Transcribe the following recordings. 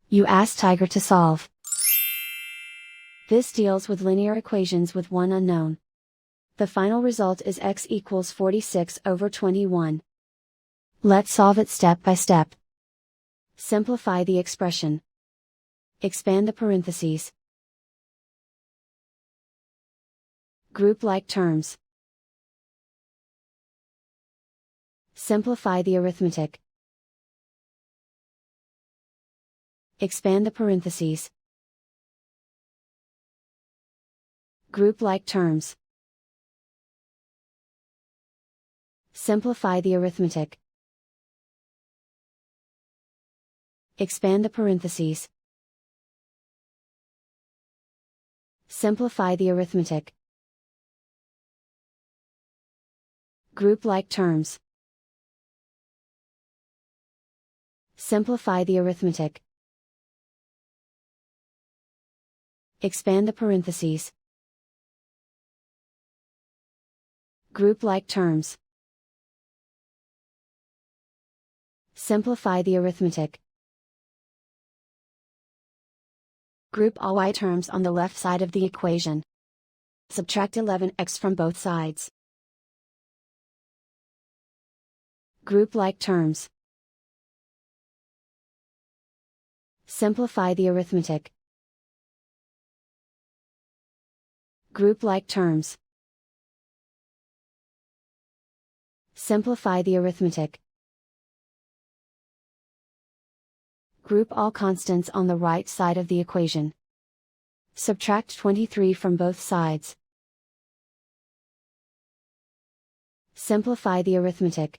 You ask Tiger to solve. This deals with linear equations with one unknown. The final result is x equals 46 over 21. Let's solve it step by step. Simplify the expression. Expand the parentheses. Group like terms. Simplify the arithmetic. Expand the parentheses. Group like terms. Simplify the arithmetic. Expand the parentheses. Simplify the arithmetic. Group like terms. Simplify the arithmetic. Expand the parentheses. Group like terms. Simplify the arithmetic. Group all y terms on the left side of the equation. Subtract 11x from both sides. Group like terms. Simplify the arithmetic. Group like terms. Simplify the arithmetic. Group all constants on the right side of the equation. Subtract 23 from both sides. Simplify the arithmetic.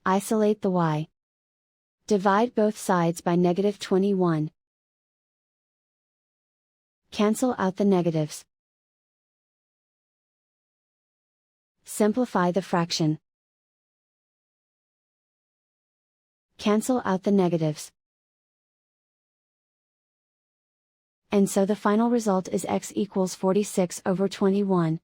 Isolate the y. Divide both sides by -21. Cancel out the negatives. Simplify the fraction. Cancel out the negatives. And so the final result is x equals 46 over 21.